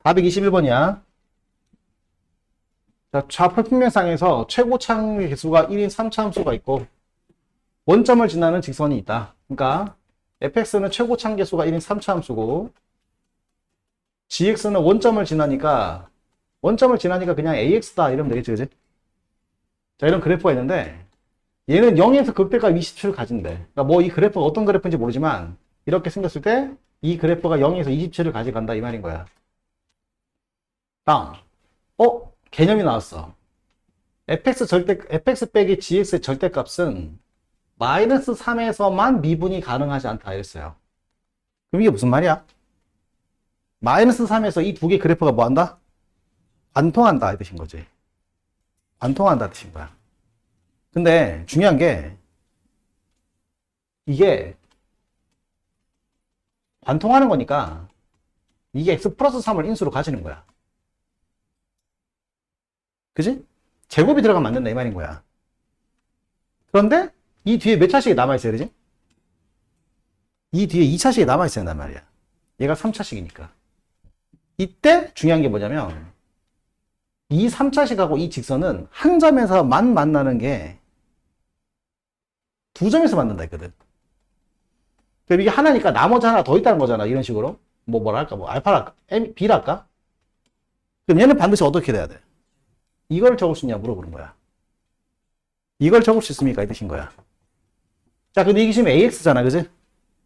421번이야. 자, 좌표 평면상에서 최고창 개수가 1인 3차함수가 있고 원점을 지나는 직선이 있다. 그러니까 fx는 최고창 개수가 1인 3차함수고 gx는 원점을 지나니까 그냥 ax다 이러면 되겠지, 그지? 자, 이런 그래프가 있는데 얘는 0에서 극대가 27을 가진대. 그러니까 뭐 이 그래프가 어떤 그래프인지 모르지만 이렇게 생겼을 때 이 그래프가 0에서 27을 가져간다 이 말인 거야. 다음. 개념이 나왔어. fx 빼기 gx의 절대값은 마이너스 3에서만 미분이 가능하지 않다 이랬어요. 그럼 이게 무슨 말이야? 마이너스 3에서 이 두 개 그래프가 뭐 한다? 관통한다 이 뜻인 거지. 관통한다 뜻인 거야. 근데 중요한 게 이게 관통하는 거니까 이게 x 플러스 3을 인수로 가지는 거야. 그지? 제곱이 들어가면 안 된다 이 말인 거야. 그런데 이 뒤에 몇 차식이 남아있어요, 그지? 이 뒤에 2차식이 남아있어야 한단 말이야. 얘가 3차식이니까. 이때 중요한 게 뭐냐면 이 3차식하고 이 직선은 한 점에서만 만나는 게 두 점에서 만난다 했거든. 그럼 이게 하나니까 나머지 하나 더 있다는 거잖아. 이런 식으로. 뭐라 할까? 뭐 알파랄까? B라 할까? 그럼 얘는 반드시 어떻게 돼야 돼? 이걸 적을 수 있냐 물어보는 거야. 이걸 적을 수 있습니까? 이 뜻인 거야. 자, 근데 이게 지금 AX잖아. 그지?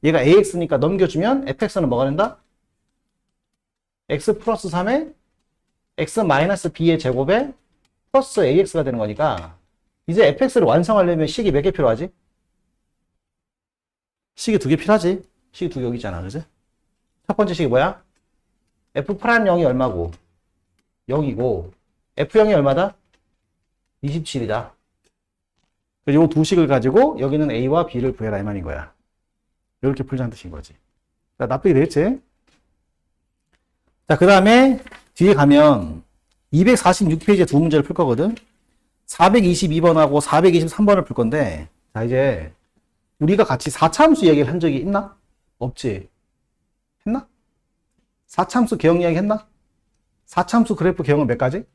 얘가 AX니까 넘겨주면 fx는 뭐가 된다? x 플러스 3에 x 마이너스 b의 제곱에 플러스 AX가 되는 거니까 이제 fx를 완성하려면 식이 몇 개 필요하지? 식이 2개 필요하지? 식이 2개 여기 있잖아. 그지? 첫 번째 식이 뭐야? f'0이 얼마고? 0이고 f0이 얼마다? 27이다. 그리고 이 두 식을 가지고 여기는 a와 b를 구해라 이 말인 거야. 이렇게 풀자는 뜻인 거지. 자, 납득이 되겠지? 자, 그 다음에 뒤에 가면 246페이지에 두 문제를 풀 거거든. 422번하고 423번을 풀 건데, 자, 이제 우리가 같이 4차함수 얘기를 한 적이 있나? 없지. 했나? 4차함수 개형 이야기 했나? 4차함수 그래프 개형은 몇 가지?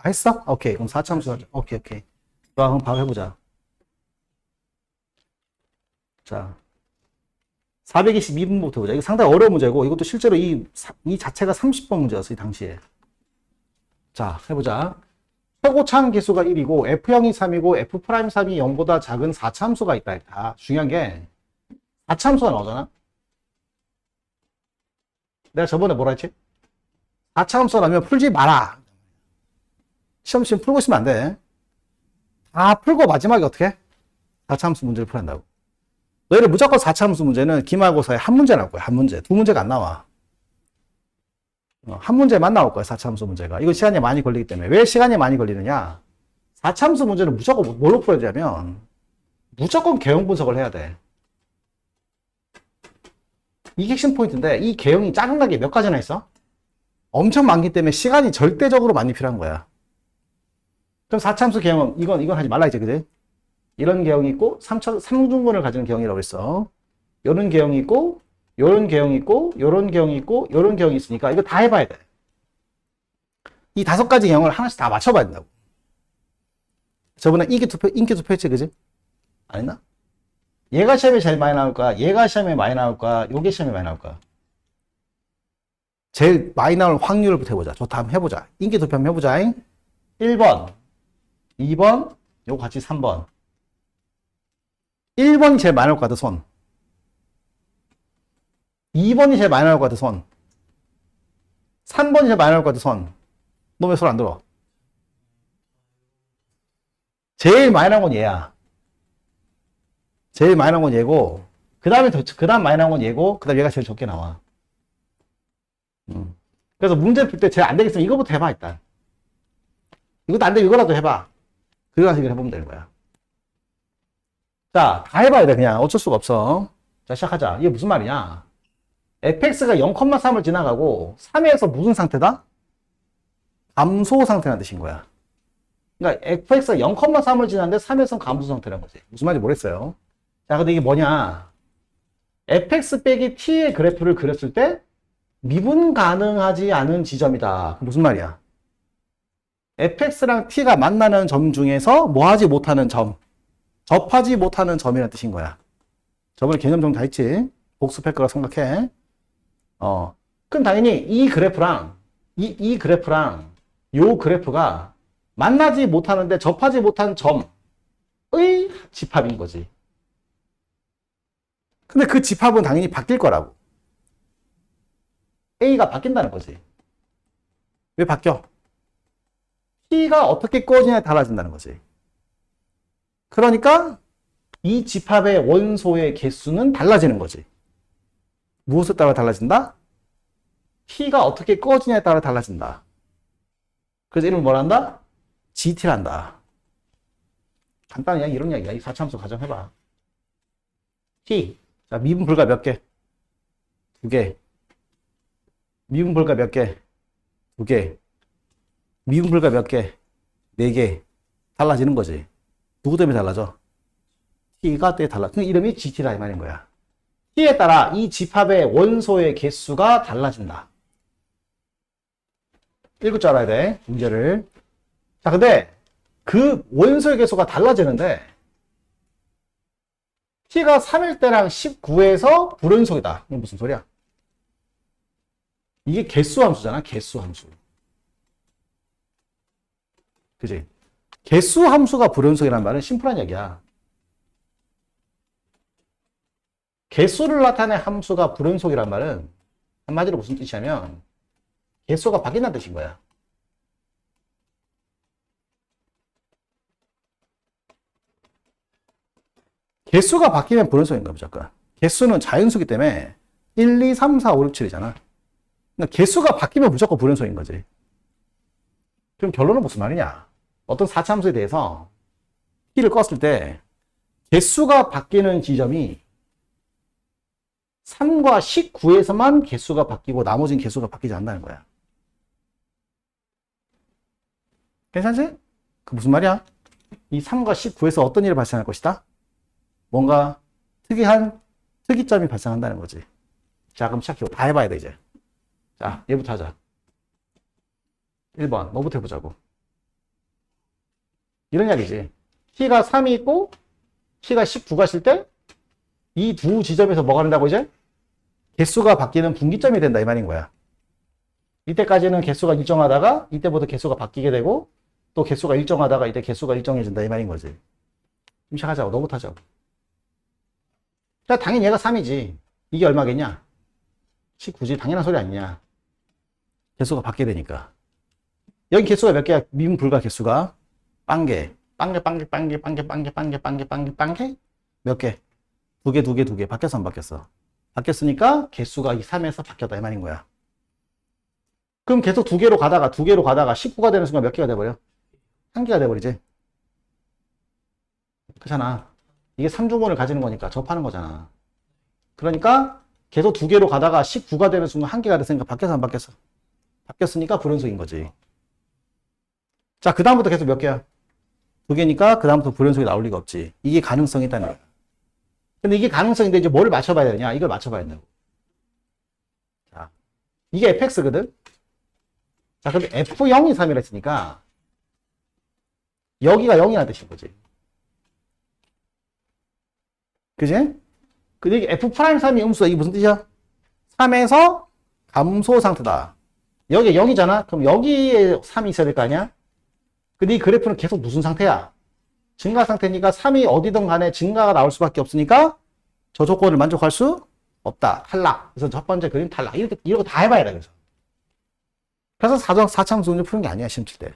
했어? 오케이. 그럼 4차함수 하자. 오케이. 좋아, 그럼 바로 해보자. 자, 422번부터 보자. 이거 상당히 어려운 문제고, 이것도 실제로 이 자체가 30번 문제였어, 이 당시에. 자, 해보자. 최고차항 개수가 1이고, F0이 3이고, F'3이 0보다 작은 4차함수가 있다. 했다. 중요한 게, 4차함수가 나오잖아? 내가 저번에 뭐라 했지? 4차함수라면 풀지 마라. 시험 풀고 있으면 안 돼. 다 풀고 마지막에 어떻게 해? 4차함수 문제를 풀어야 한다고. 너희들 무조건 4차함수 문제는 기말고사에 한 문제 나올 거야. 한 문제. 두 문제가 안 나와. 한 문제만 나올 거야. 4차함수 문제가. 이거 시간이 많이 걸리기 때문에. 왜 시간이 많이 걸리느냐? 4차함수 문제는 무조건 뭘로 풀어야 되냐면 무조건 개형 분석을 해야 돼. 이게 핵심 포인트인데 이 개형이 짜증나게 몇 가지나 있어? 엄청 많기 때문에 시간이 절대적으로 많이 필요한 거야. 그럼 4차함수 개형은 이건 하지 말라 이제, 그지? 이런 개형이 있고 3중분을 가지는 개형이라고 했어. 요런 개형이 있고 요런 개형이 있고 요런 개형이 있고 요런 개형이 있으니까 이거 다 해봐야 돼. 이 5가지 개형을 하나씩 다 맞춰봐야 된다고. 저번에 인기 투표했지, 그지? 아니나? 얘가 시험에 제일 많이 나올까? 얘가 시험에 많이 나올까? 요게 시험에 많이 나올까? 제일 많이 나올 확률부터 해보자. 좋다, 한번 해보자. 인기 투표 한번 해보자. 1번, 2번, 요거 같이 3번. 1번이 제일 많이 나올 것 같아, 손. 2번이 제일 많이 나올 것 같아, 손. 3번이 제일 많이 나올 것 같아, 손. 너 왜 손 안 들어? 제일 많이 나온 건 얘야. 제일 많이 나온 건 얘고, 그 다음 많이 나온 건 얘고, 그 다음 얘가 제일 적게 나와. 그래서 문제 풀 때 제일 안 되겠으면 이거부터 해봐, 일단. 이것도 안 되면 이거라도 해봐. 그래가지고 이걸 해보면 되는 거야. 자, 다 해봐야 돼, 그냥. 어쩔 수가 없어. 자, 시작하자. 이게 무슨 말이냐? fx가 0,3을 지나가고 3에서 무슨 상태다? 감소 상태라는 뜻인 거야. 그러니까 fx가 0,3을 지났는데 3에서는 감소 상태라는 거지. 무슨 말인지 모르겠어요. 자, 근데 이게 뭐냐? fx 빼기 t의 그래프를 그렸을 때 미분 가능하지 않은 지점이다. 무슨 말이야? fx랑 t가 만나는 점 중에서 뭐 하지 못하는 점, 접하지 못하는 점이라는 뜻인 거야. 저번에 개념 정리 다 했지? 복습할 거라 생각해. 그럼 당연히 이 그래프랑 이 그래프랑 요 그래프가 만나지 못하는데 접하지 못한 점의 집합인 거지. 근데 그 집합은 당연히 바뀔 거라고. A가 바뀐다는 거지. 왜 바뀌어? T가 어떻게 꺼지냐에 달라진다는 거지. 그러니까 이 집합의 원소의 개수는 달라지는 거지. 무엇에 따라 달라진다? T가 어떻게 꺼지냐에 따라 달라진다. 그래서 이름을 뭐라 한다? GT란다. 간단히 그냥 이런 이야기야. 이 4차함수 가정해봐. T. 자, 미분 불가 몇 개? 2개. 미분 불가 몇 개? 2개. 미분 불가 몇 개? 4개. 달라지는 거지. 누구 때문에 달라져? T가 때문에 달라. 그 이름이 GT라 이 말인 거야. T에 따라 이 집합의 원소의 개수가 달라진다. 읽을 줄 알아야 돼, 문제를. 자, 근데 그 원소의 개수가 달라지는데 T가 3일 때랑 19에서 불연속이다. 이게 무슨 소리야? 이게 개수 함수잖아, 개수 함수. 그지? 개수 함수가 불연속이라는 말은 심플한 얘기야. 개수를 나타낸 함수가 불연속이란 말은 한마디로 무슨 뜻이냐면 개수가 바뀐다는 뜻인 거야. 개수가 바뀌면 불연속인 거야, 무조건. 개수는 자연수기 때문에 1, 2, 3, 4, 5, 6, 7이잖아. 그러니까 개수가 바뀌면 무조건 불연속인 거지. 그럼 결론은 무슨 말이냐? 어떤 4차함수에 대해서 t를 껐을 때 개수가 바뀌는 지점이 3과 19에서만 개수가 바뀌고 나머지는 개수가 바뀌지 않는다는 거야. 괜찮지? 그 무슨 말이야? 이 3과 19에서 어떤 일이 발생할 것이다? 뭔가 특이한 특이점이 발생한다는 거지. 자, 그럼 시작해. 다 해봐야 돼, 이제. 자, 얘부터 하자. 1번, 뭐부터 해보자고. 이런 이야기지. t가 3이 있고, t가 19가 있을 때, 이 두 지점에서 뭐가 된다고 이제? 개수가 바뀌는 분기점이 된다, 이 말인 거야. 이때까지는 개수가 일정하다가, 이때부터 개수가 바뀌게 되고, 또 개수가 일정하다가, 이때 개수가 일정해진다, 이 말인 거지. 좀 시작하자고. 너부터 하자고. 자, 당연히 얘가 3이지. 이게 얼마겠냐? 19지. 당연한 소리 아니냐. 개수가 바뀌게 되니까. 여기 개수가 몇 개야? 미분 불가 개수가. 빵개. 빵개. 몇 개? 2개. 바뀌었어, 안 바뀌었어? 바뀌었으니까 개수가 이 3에서 바뀌었다, 이 말인 거야. 그럼 계속 2개로 가다가 19가 되는 순간 몇 개가 돼버려? 1개가 돼버리지. 그렇잖아. 이게 3중원을 가지는 거니까 접하는 거잖아. 그러니까 계속 2개로 가다가 19가 되는 순간 1개가 됐으니까 바뀌었어, 안 바뀌었어? 바뀌었으니까 불연속인 거지. 자, 그 다음부터 계속 몇 개야? 2개니까 그 다음부터 불연속이 나올 리가 없지. 이게 가능성이 있다는 거야. 근데 이게 가능성인데 이제 뭐를 맞춰봐야 되냐? 이걸 맞춰봐야 된다고. 자, 이게 fx거든? 자, 근데 f0이 3이라 했으니까 여기가 0이라는 뜻인 거지. 그지? 근데 이게 f'3이 음수다. 이게 무슨 뜻이야? 3에서 감소 상태다. 여기가 0이잖아? 그럼 여기에 3이 있어야 될 거 아니야? 근데 이 그래프는 계속 무슨 상태야? 증가 상태니까 3이 어디든 간에 증가가 나올 수밖에 없으니까 저 조건을 만족할 수 없다. 탈락. 그래서 첫 번째 그림 탈락. 이렇게 다 해봐야 돼. 그래서 4차함수 문제 푸는 게 아니야, 시험 칠 때.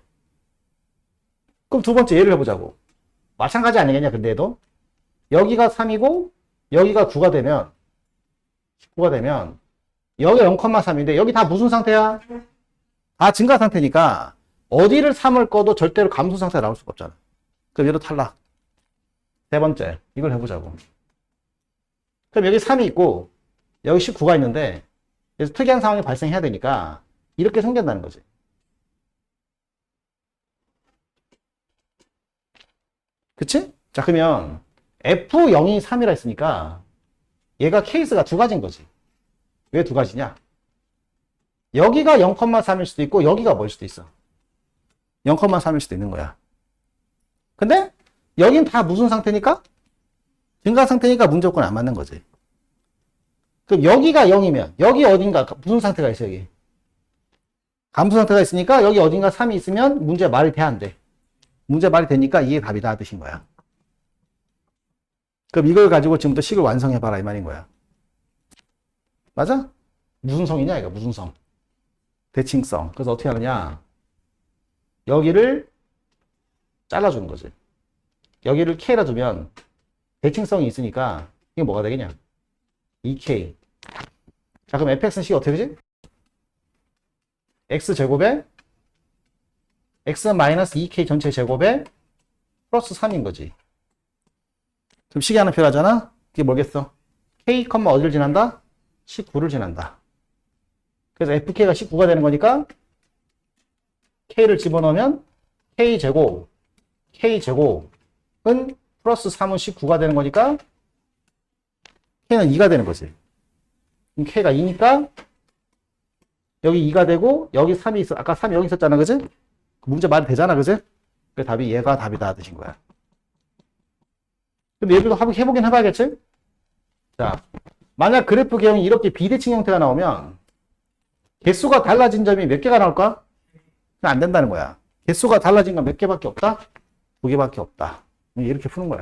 그럼 두 번째 예를 해보자고. 마찬가지 아니겠냐, 근데 도 여기가 3이고 여기가 9가 되면 여기가 0,3인데 여기 다 무슨 상태야? 다 증가 상태니까 어디를 3을 꺼도 절대로 감소 상태가 나올 수가 없잖아. 그럼 얘도 탈락. 세 번째, 이걸 해보자고. 그럼 여기 3이 있고 여기 19가 있는데 그래서 특이한 상황이 발생해야 되니까 이렇게 생긴다는 거지. 그치? 자, 그러면 F0이 3이라 했으니까 얘가 케이스가 두 가지인 거지. 왜 두 가지냐? 여기가 0,3일 수도 있고 여기가 뭐일 수도 있어. 0,3일 수도 있는 거야. 근데 여긴 다 무슨 상태니까? 증가 상태니까 문제 조건 안 맞는 거지. 그럼 여기가 0이면 여기 어딘가 무슨 상태가 있어 여기? 감소 상태가 있으니까 여기 어딘가 3이 있으면 문제 말이 돼 안 돼? 문제 말이 되니까 이게 답이다 뜻인 거야. 그럼 이걸 가지고 지금부터 식을 완성해봐라 이 말인 거야. 맞아? 무슨 성이냐 이거 무슨 성? 대칭성. 그래서 어떻게 하느냐? 여기를 잘라주는 거지. 여기를 K라 두면 대칭성이 있으니까 이게 뭐가 되겠냐? 2K. 자 그럼 fx는 식이 어떻게 되지? x제곱에 x는 마이너스 2k 전체 제곱에 플러스 3인 거지. 그럼 식이 하나 필요하잖아? 그게 뭐겠어? k, 어디를 지난다? 19를 지난다. 그래서 fk가 19가 되는 거니까 k를 집어넣으면 k제곱은 플러스 3은 19가 되는 거니까 k는 2가 되는 거지. 그럼 k가 2니까 여기 2가 되고 여기 3이 있어. 아까 3이 여기 있었잖아. 그지? 문제 말이 되잖아. 그지? 그 답이 얘가 답이다 뜻인 거야. 근데 얘들도 해보긴 해봐야겠지? 자, 만약 그래프 개형이 이렇게 비대칭 형태가 나오면 개수가 달라진 점이 몇 개가 나올까? 안 된다는 거야. 개수가 달라진 건 몇 개밖에 없다? 2개밖에 없다. 이렇게 푸는 거야.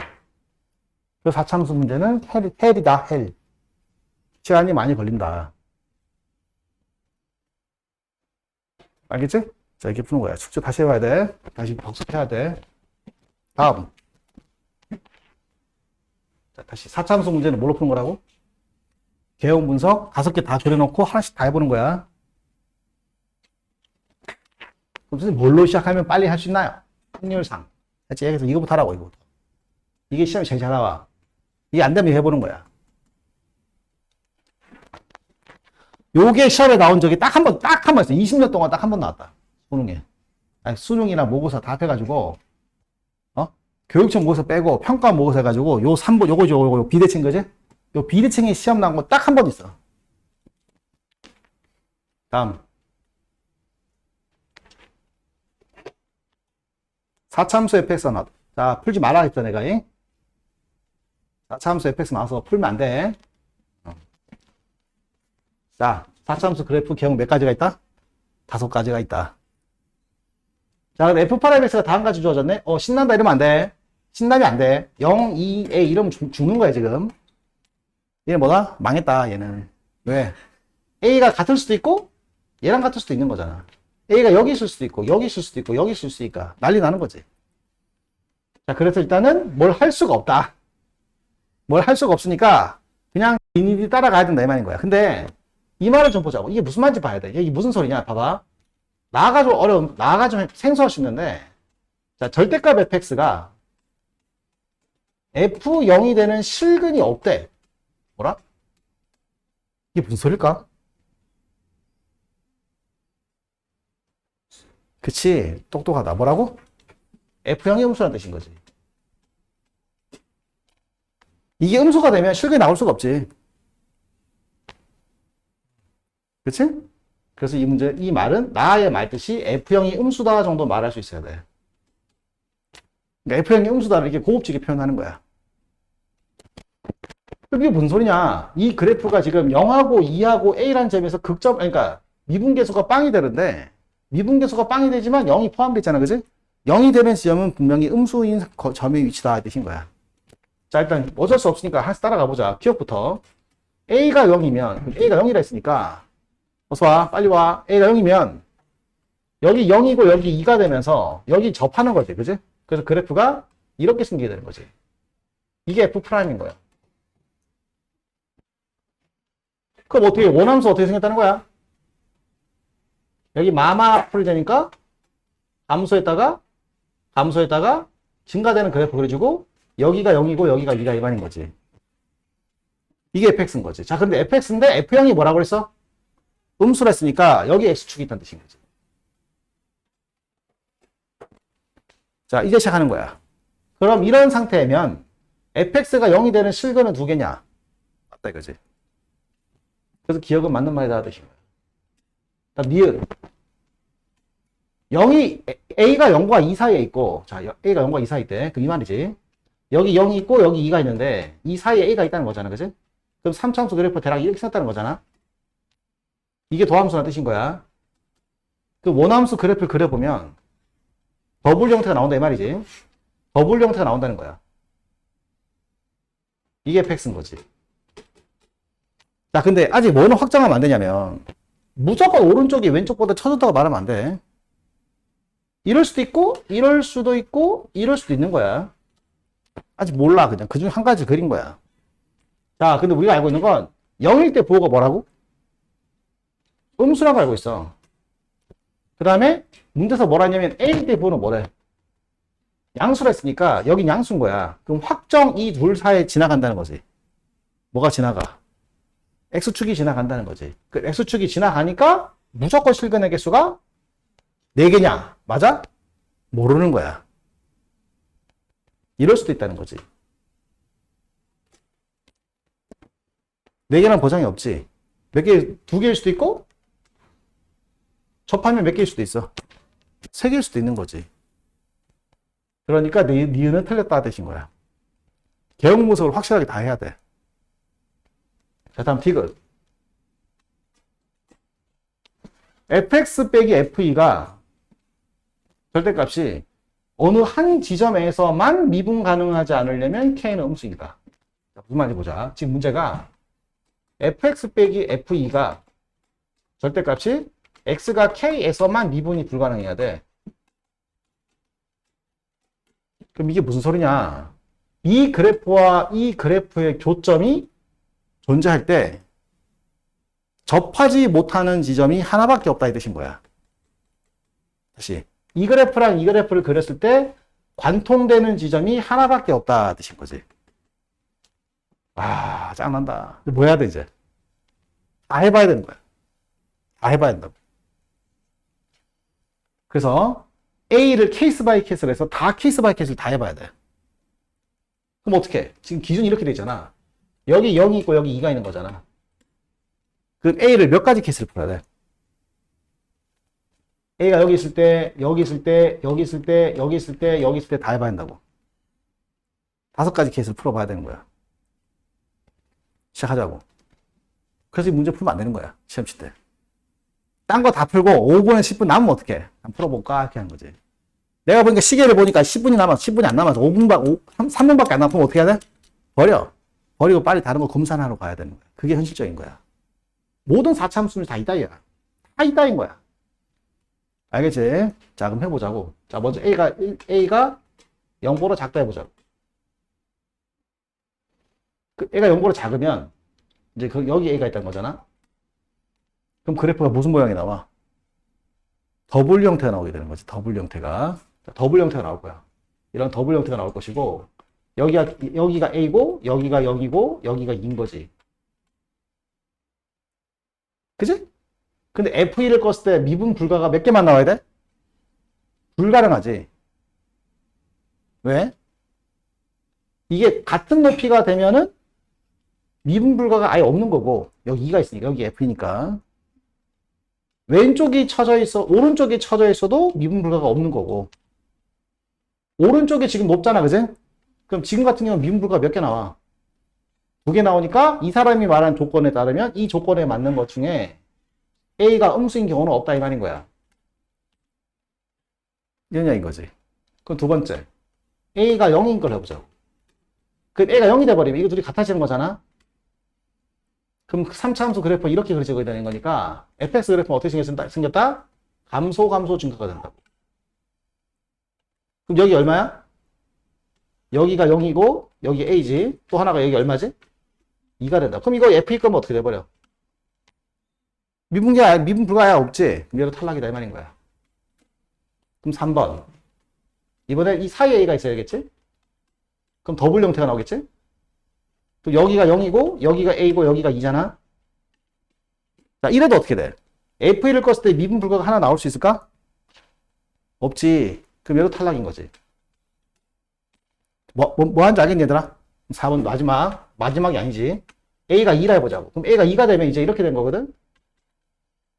그 4참수 문제는 헬이다, 헬. 시간이 많이 걸린다. 알겠지? 자, 이렇게 푸는 거야. 숙제 다시 해봐야 돼. 다시 복습해야 돼. 다음. 자, 다시 4참수 문제는 뭘로 푸는 거라고? 개형 분석 5개 다 그려놓고 하나씩 다 해보는 거야. 그럼 선생님 뭘로 시작하면 빨리 할 수 있나요? 확률상. 그래서 이거부터 하라고, 이거부터. 이게 시험이 제일 잘 나와. 이게 안 되면 해보는 거야. 요게 시험에 나온 적이 딱 한 번 있어. 20년 동안 딱 한 번 나왔다. 수능에. 아니, 수능이나 모의고사 다 합해가지고, 교육청 모의고사 빼고 평가 모의고사 해가지고, 요 3번, 요거 비대칭 거지? 요 비대칭이 시험 나온 거 딱 한 번 있어. 다음. 4참수 fx 나왔다. 자, 풀지 말라 했다, 내가. 4참수 fx 나와서 풀면 안 돼. 자, 4참수 그래프 개형 몇 가지가 있다? 5가지가 있다. 자, 그럼 f8fx가 다음 가지 주어졌네? 신난다 이러면 안 돼. 신나면 안 돼. 0, 2, a 이러면 죽는 거야, 지금. 얘는 뭐다? 망했다, 얘는. 왜? a가 같을 수도 있고, 얘랑 같을 수도 있는 거잖아. a가 여기 있을 수도 있고, 여기 있을 수도 있고, 여기 있을 수 있으니까 난리 나는 거지. 자, 그래서 일단은 뭘 할 수가 없다. 뭘 할 수가 없으니까 그냥 비닐이 따라가야 된다 이 말인 거야. 근데 이 말을 좀 보자고. 이게 무슨 말인지 봐야 돼. 이게 무슨 소리냐? 봐봐. 나가 좀 나가 좀 생소할 수 있는데, 자, 절대값 fx가 f0이 되는 실근이 없대. 뭐라? 이게 무슨 소릴까? 그치. 똑똑하다. 뭐라고? f0이 음수라는 뜻인 거지. 이게 음수가 되면 실근이 나올 수가 없지. 그치? 그래서 이 말은 나의 말뜻이 F형이 음수다 정도 말할 수 있어야 돼. 그러니까 F형이 음수다 이렇게 고급지게 표현하는 거야. 이게 무슨 소리냐? 이 그래프가 지금 0하고 2하고 A라는 점에서 그러니까 미분계수가 빵이 되는데, 미분계수가 빵이 되지만 0이 포함되어 있잖아. 그지? 0이 되는 지점은 분명히 음수인 점의 위치다 뜻인 거야. 자, 일단 어쩔 수 없으니까 하나씩 따라가 보자. 기억부터. A가 0이면, A가 0이라 했으니까, 어서와, 빨리 와. A가 0이면, 여기 0이고 여기 2가 되면서, 여기 접하는 거지. 그지? 그래서 그래프가 이렇게 생기게 되는 거지. 이게 F'인 거야. 그럼 어떻게, 원함수 어떻게 생겼다는 거야? 여기 마마 풀되니까, 감소했다가 증가되는 그래프 그려주고, 여기가 0이고 여기가 2가 1반인 거지. 이게 fx인 거지. 자, 근데 fx인데 f형이 뭐라고 그랬어? 음수라 했으니까 여기 x축이 있다는 뜻인 거지. 자, 이제 시작하는 거야. 그럼 이런 상태면 fx가 0이 되는 실근은 2개냐? 맞다 이거지. 그래서 기억은 맞는 말이다 뜻인 거야. 다음 니은. 0이, A가 0과 2 사이에 있고, 자, A가 0과 2 사이에 있대. 그 이 말이지. 여기 0이 있고, 여기 2가 있는데, 이 사이에 A가 있다는 거잖아. 그지? 그럼 3차함수 그래프 대략 이렇게 생겼다는 거잖아. 이게 도함수라는 뜻인 거야. 그 원함수 그래프를 그려보면, 더블 형태가 나온다, 이 말이지. 더블 형태가 나온다는 거야. 이게 fx인 거지. 자, 근데 아직 뭐는 확정하면 안 되냐면, 무조건 오른쪽이 왼쪽보다 쳐졌다고 말하면 안 돼. 이럴 수도 있고, 이럴 수도 있고, 이럴 수도 있는 거야. 아직 몰라. 그냥 그 중에 한 가지 그린 거야. 자, 근데 우리가 알고 있는 건 0일 때 부호가 뭐라고? 음수라고 알고 있어. 그 다음에 문제에서 뭐라 했냐면 A일 때 부호는 뭐래? 양수라 했으니까 여긴 양수인 거야. 그럼 확정 이 둘 사이에 지나간다는 거지. 뭐가 지나가? X축이 지나간다는 거지. 그 X축이 지나가니까 무조건 실근의 개수가 4개냐? 맞아? 모르는 거야. 이럴 수도 있다는 거지. 4개는 보장이 없지. 몇 개, 2개일 수도 있고, 접하면 몇 개일 수도 있어. 3개일 수도 있는 거지. 그러니까 니은은 틀렸다 되신 거야. 개형 분석을 확실하게 다 해야 돼. 자, 다음 디귿. fx 빼기 fe가 절대값이 어느 한 지점에서만 미분 가능하지 않으려면 k는 음수이다. 자, 무슨 말인지 보자. 지금 문제가 fx 빼기 fe가 절대값이 x가 k에서만 미분이 불가능해야 돼. 그럼 이게 무슨 소리냐? 이 그래프와 이 그래프의 교점이 존재할 때 접하지 못하는 지점이 하나밖에 없다 이 뜻인 거야. 다시 이 그래프랑 이 그래프를 그렸을 때 관통되는 지점이 하나밖에 없다 뜻인 거지. 아, 짱난다. 뭐 해야 돼 이제? 다 해봐야 되는 거야. 다 해봐야 된다고. 그래서 A를 케이스 바이 케이스로 해서 다 케이스 바이 케이스를 다 해봐야 돼. 그럼 어떻게? 지금 기준이 이렇게 돼 있잖아. 여기 0이 있고 여기 2가 있는 거잖아. 그럼 A를 몇 가지 케이스를 풀어야 돼? A가 여기 있을 때, 여기 있을 때, 여기 있을 때, 여기 있을 때, 여기 있을 때 다 해봐야 한다고. 5가지 케이스를 풀어봐야 되는 거야. 시작하자고. 그래서 이 문제 풀면 안 되는 거야. 시험 칠 때. 딴 거 다 풀고 5분, 10분 남으면 어떡해? 한번 풀어볼까? 이렇게 하는 거지. 내가 보니까 시계를 보니까 10분이 남았어. 10분이 안 남아서 3분밖에 안 남으면 어떻게 해야 돼? 버려. 버리고 빨리 다른 거 검산하러 가야 되는 거야. 그게 현실적인 거야. 모든 4차 함수는 다 이따위야. 다 이따인 거야. 알겠지? 자, 그럼 해보자고. 자, 먼저 A가 0보다 작다 해보자고. A가 0보다 작으면, 이제 여기 A가 있다는 거잖아? 그럼 그래프가 무슨 모양이 나와? 더블 형태가 나오게 되는 거지. 더블 형태가. 자, 더블 형태가 나올 거야. 이런 더블 형태가 나올 것이고, 여기가 A고, 여기가 0이고, 여기가 2인 거지. 그지? 근데 F1을 껐을 때 미분 불가가 몇 개만 나와야 돼? 불가능하지. 왜? 이게 같은 높이가 되면은 미분 불가가 아예 없는 거고, 여기 2가 있으니까, 여기 F니까. 왼쪽이 쳐져 있어, 오른쪽이 쳐져 있어도 미분 불가가 없는 거고. 오른쪽이 지금 높잖아, 그지? 그럼 지금 같은 경우는 미분 불가가 몇 개 나와? 2개 나오니까 이 사람이 말한 조건에 따르면 이 조건에 맞는 것 중에 A가 음수인 경우는 없다 이 말인 거야. 이런 이야기인 거지. 그럼 두 번째. A가 0인 걸 해보자. 그럼 A가 0이 돼버리면 이거 둘이 같아지는 거잖아? 그럼 3차 함수 그래프 이렇게 그려지게 되는 거니까 fx 그래프는 어떻게 생겼다? 감소 증가가 된다고. 그럼 여기 얼마야? 여기가 0이고 여기 A지. 또 하나가 여기 얼마지? 2가 된다. 그럼 이거 F일 거면 어떻게 돼버려? 미분 불가야 없지? 그럼 얘도 탈락이다 이 말인 거야. 그럼 3번. 이번에 이 사이에 A가 있어야겠지? 그럼 더블 형태가 나오겠지? 그럼 여기가 0이고 여기가 A고 여기가 2잖아? 자, 이래도 어떻게 돼? F1을 껐을 때 미분 불가가 하나 나올 수 있을까? 없지. 그럼 얘도 탈락인 거지. 뭐 하는지 알겠니 얘들아? 4번 마지막이 아니지. A가 2라 해보자고. 그럼 A가 2가 되면 이제 이렇게 된 거거든?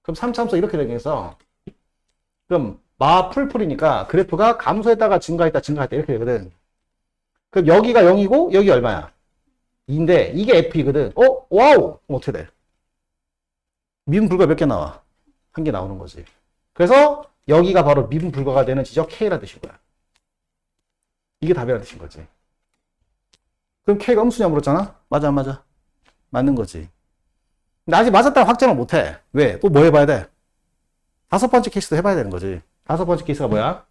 그럼 3차 함수 이렇게 되겠어. 그럼 마 풀풀이니까 그래프가 감소했다가 증가했다 증가했다 이렇게 되거든. 그럼 여기가 0이고 여기 얼마야? 2인데 이게 F이거든. 와우! 그럼 어떻게 돼? 미분 불가 몇 개 나와? 한 개 나오는 거지. 그래서 여기가 바로 미분 불가가 되는 지적 K라 뜻인 거야. 이게 답이라 뜻인 거지. 그럼 K가 음수냐 물었잖아? 맞아 안 맞아? 맞는 거지. 근데 아직 맞았다고 확정을 못해. 왜? 또 뭐 해봐야 돼? 다섯 번째 케이스도 해봐야 되는 거지. 다섯 번째 케이스가 뭐야?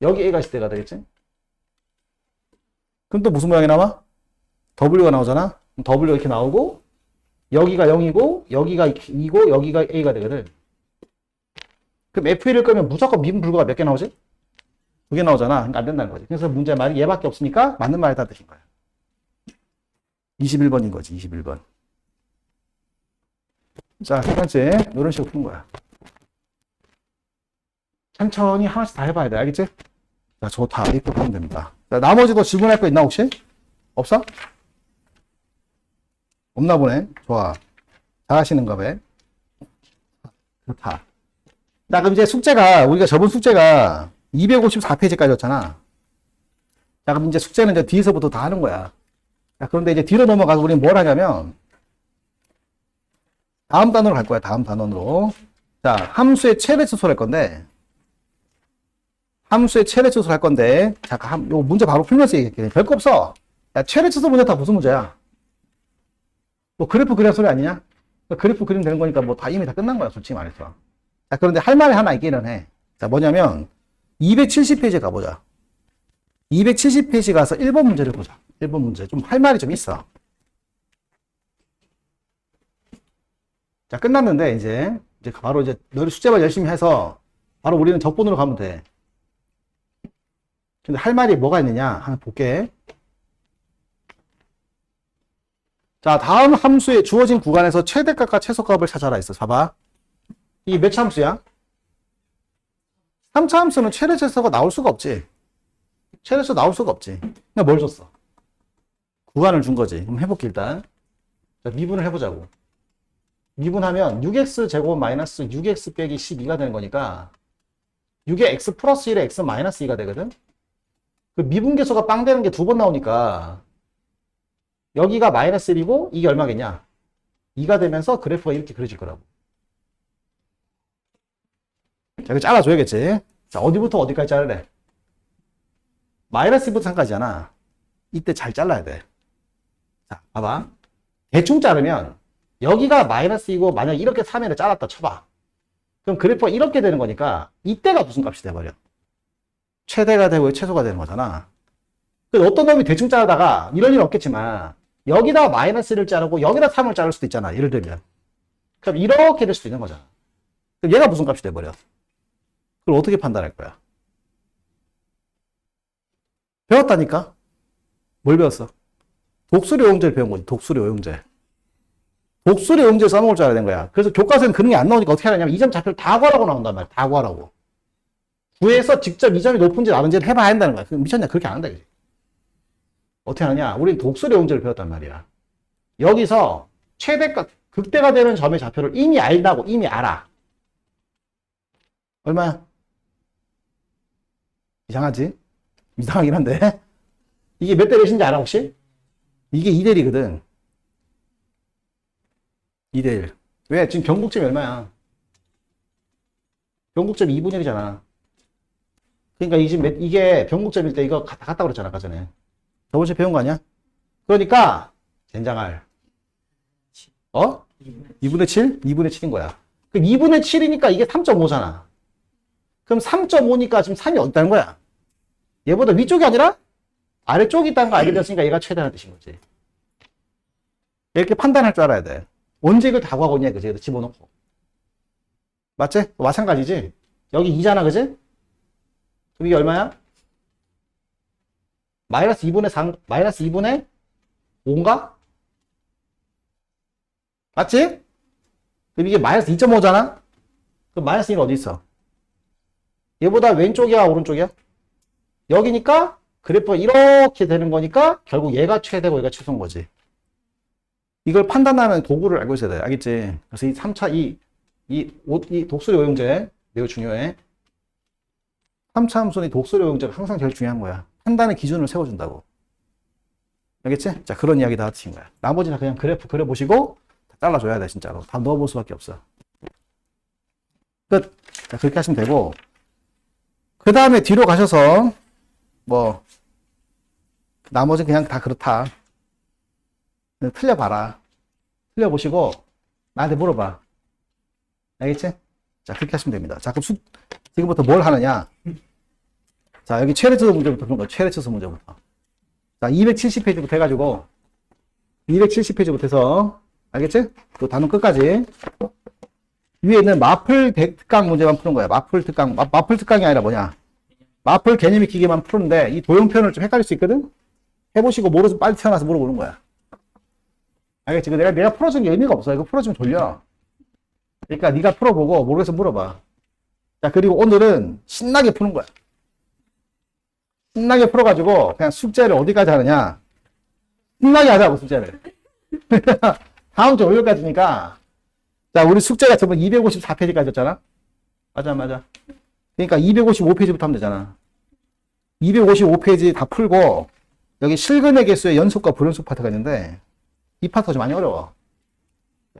여기 A가 있을 때가 되겠지? 그럼 또 무슨 모양이 나와? W가 나오잖아? 그럼 W 이렇게 나오고 여기가 0이고 여기가 2고 여기가 A가 되거든. 그럼 F1을 끄면 무조건 미분 불가가 몇 개 나오지? 2개 나오잖아. 그러니까 안 된다는 거지. 그래서 문제 말이 얘밖에 없으니까 맞는 말이다 뜻인 거야. 21번인 거지. 21번. 자, 첫 번째 이런 식으로 푸는 거야. 천천히 하나씩 다 해봐야 돼. 알겠지? 자, 저거 다 A4 하면 됩니다. 자, 나머지도 질문할 거 있나 혹시? 없어? 없나 보네. 좋아. 잘하시는가 봐. 좋다. 자, 그럼 이제 숙제가, 우리가 저번 숙제가 254페이지까지였잖아. 자, 그럼 이제 숙제는 이제 뒤에서부터 다 하는 거야. 자, 그런데 이제 뒤로 넘어가서 우리는 뭘 하냐면, 다음 단원으로 갈 거야. 다음 단원으로. 자, 함수의 최대치수를 할 건데, 자, 요 문제 바로 풀면서 얘기할게. 별거 없어. 야, 최대치수 문제 다 무슨 문제야? 뭐 그래프 그리는 소리 아니냐? 그래프 그리면 되는 거니까 뭐 다 이미 다 끝난 거야. 솔직히 말해서. 자, 그런데 할 말이 하나 있기는 해. 자, 뭐냐면, 270페이지에 가보자. 270페이지 가서 1번 문제를 보자. 1번 문제. 좀 할 말이 좀 있어. 자, 끝났는데, 이제 바로 이제 너희 숙제만 열심히 해서, 바로 우리는 적분으로 가면 돼. 근데 할 말이 뭐가 있느냐? 한번 볼게. 자, 다음 함수에 주어진 구간에서 최대값과 최소값을 찾아라 있어. 봐봐. 이게 몇 차 함수야? 3차 함수는 최대 최소가 나올 수가 없지. 최대수 나올 수가 없지. 그냥 뭘 줬어? 구간을 준 거지. 그럼 해볼게, 일단. 자, 미분을 해보자고. 미분하면 6x제곱 마이너스 6x 빼기 12가 되는 거니까 6에 x 플러스 1에 x 마이너스 2가 되거든? 그 미분계수가 빵 되는 게 두 번 나오니까 여기가 마이너스 1이고 이게 얼마겠냐? 2가 되면서 그래프가 이렇게 그려질 거라고. 자, 이거 잘라줘야겠지. 자, 어디부터 어디까지 자르래? 마이너스 2부터 3까지잖아. 이때 잘 잘라야 돼. 자, 봐봐. 대충 자르면 여기가 마이너스 2고 만약 이렇게 3회를 잘랐다 쳐봐. 그럼 그래프가 이렇게 되는 거니까 이때가 무슨 값이 돼버려? 최대가 되고 최소가 되는 거잖아. 어떤 놈이 대충 자르다가 이런 일은 없겠지만 여기다 마이너스 1을 자르고 여기다 3을 자를 수도 있잖아. 예를 들면. 그럼 이렇게 될 수도 있는 거잖아. 그럼 얘가 무슨 값이 돼버려? 그걸 어떻게 판단할 거야? 배웠다니까? 뭘 배웠어? 독수리 오용제를 배운 거지. 독수리 오용제. 독수리 오용제 써먹을 줄 알아야 되는 거야. 그래서 교과서에는 그런 게 안 나오니까 어떻게 하느냐면 2점 좌표를 다 구하라고 나온단 말이야. 다 구하라고. 구해서 직접 2점이 높은지 낮은지를 해봐야 한다는 거야. 미쳤냐? 그렇게 안 한다. 그지? 어떻게 하느냐? 우리는 독수리 오용제를 배웠단 말이야. 여기서 최대값, 극대가 되는 점의 좌표를 이미 알다고, 이미 알아. 얼마야? 이상하지? 이상하긴 한데. 이게 몇 대 몇인지 알아, 혹시? 이게 2대 1이거든. 2대 1. 왜? 지금 변곡점이 얼마야? 변곡점이 2분의 1이잖아. 그러니까 이게 변곡점일 때 이거 다 같다 그랬잖아, 아까 전에. 저번 주에 배운 거 아니야? 그러니까, 젠장할. 2분의 7? 2분의 7인 거야. 그럼 2분의 7이니까 이게 3.5잖아. 그럼 3.5니까 지금 3이 어디 있다는 거야? 얘보다 위쪽이 아니라 아래쪽이 있다는 거 알게 되었으니까 얘가 최대라는 뜻인 거지. 이렇게 판단할 줄 알아야 돼. 언제 이걸 다 구하고 있냐, 그지? 집어넣고. 맞지? 마찬가지지? 여기 2잖아, 그지? 그럼 이게 얼마야? 마이너스 2분의 3, 마이너스 2분의 5인가? 맞지? 그럼 이게 마이너스 2.5잖아? 그럼 마이너스 1은 어디 있어? 얘보다 왼쪽이야, 오른쪽이야? 여기니까 그래프가 이렇게 되는 거니까 결국 얘가 최대고 얘가 최소인 거지. 이걸 판단하는 도구를 알고 있어야 돼. 알겠지? 그래서 이 3차, 이 이 독소리 오용제 매우 중요해. 3차 함수는 이 독소리 오용제가 항상 제일 중요한 거야. 판단의 기준을 세워준다고. 알겠지? 자, 그런 이야기 다 하신 거야. 나머지 다 그냥 그래프 그려보시고 다 잘라줘야 돼, 진짜로. 다 넣어볼 수밖에 없어. 끝. 자, 그렇게 하시면 되고. 그 다음에 뒤로 가셔서, 뭐, 나머지는 그냥 다 그렇다. 틀려봐라. 틀려보시고, 나한테 물어봐. 알겠지? 자, 그렇게 하시면 됩니다. 자, 그럼 지금부터 뭘 하느냐? 자, 여기 최대치수 문제부터 푸는 거야. 최대치수 문제부터. 자, 270페이지부터 해가지고, 270페이지부터 해서, 알겠지? 그 단원 끝까지. 위에 있는 마플 특강 문제만 푸는 거야. 마플 특강. 마플 특강이 아니라 뭐냐? 마플 개념 익히기만 푸는데, 이 도형 표현을 좀 헷갈릴 수 있거든? 해보시고 모르면 빨리 태어나서 물어보는 거야. 알겠지? 내가 풀어준 게 의미가 없어. 이거 풀어주면 돌려. 그러니까 네가 풀어보고 모르겠으면 물어봐. 자, 그리고 오늘은 신나게 푸는 거야. 신나게 풀어가지고 그냥 숙제를 어디까지 하느냐? 신나게 하자고, 숙제를. 다음 주 월요일까지니까. 자, 우리 숙제가 전부 254페이지까지였잖아? 맞아. 그러니까 255페이지부터 하면 되잖아. 255페이지 다 풀고 여기 실근의 개수의 연속과 불연속 파트가 있는데 이 파트가 좀 많이 어려워.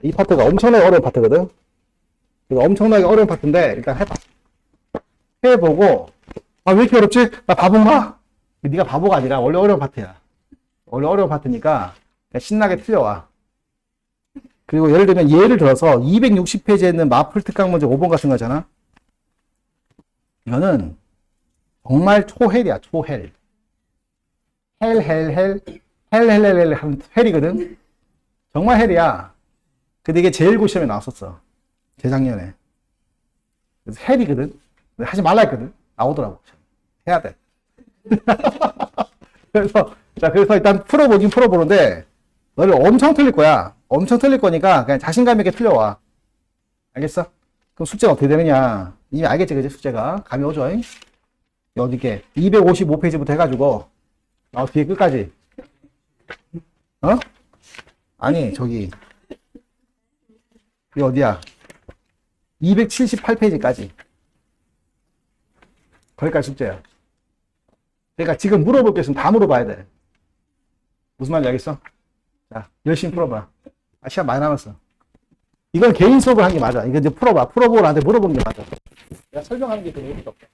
이 파트가 엄청나게 어려운 파트거든. 그래서 엄청나게 어려운 파트인데 일단 해봐. 해보고 아, 왜 이렇게 어렵지? 나 바본가? 네가 바보가 아니라 원래 어려운 파트야. 원래 어려운 파트니까 그냥 신나게 틀려와. 그리고 예를 들면 예를 들어서 260페이지에 있는 마플 특강 문제 5번 같은 거잖아. 이거는 정말 초헬이야. 초헬. 헬 하는 헬이거든. 정말 헬이야. 근데 이게 제1고 시험에 나왔었어. 재작년에. 그래서 헬이거든. 하지 말라 했거든. 나오더라고. 해야 돼. 그래서 일단 풀어보긴 풀어보는데 너를 엄청 틀릴 거야. 엄청 틀릴 거니까 그냥 자신감 있게 틀려와. 알겠어? 그럼 숙제가 어떻게 되느냐? 이미 알겠지, 그지? 숙제가. 감이 오죠? 어디게? 255페이지부터 해가지고 뒤에 끝까지. 어? 아니, 저기. 이 어디야? 278페이지까지. 거기까지 숙제야. 그러니까 지금 물어볼 게 있으면 다 물어봐야 돼. 무슨 말인지 알겠어? 자, 열심히 풀어봐. 시간 많이 남았어. 이건 개인 수업을 한 게 맞아. 이거 이제 풀어봐. 풀어보고 나한테 물어보는 게 맞아. 내가 설명하는 게 그 의미가 없어.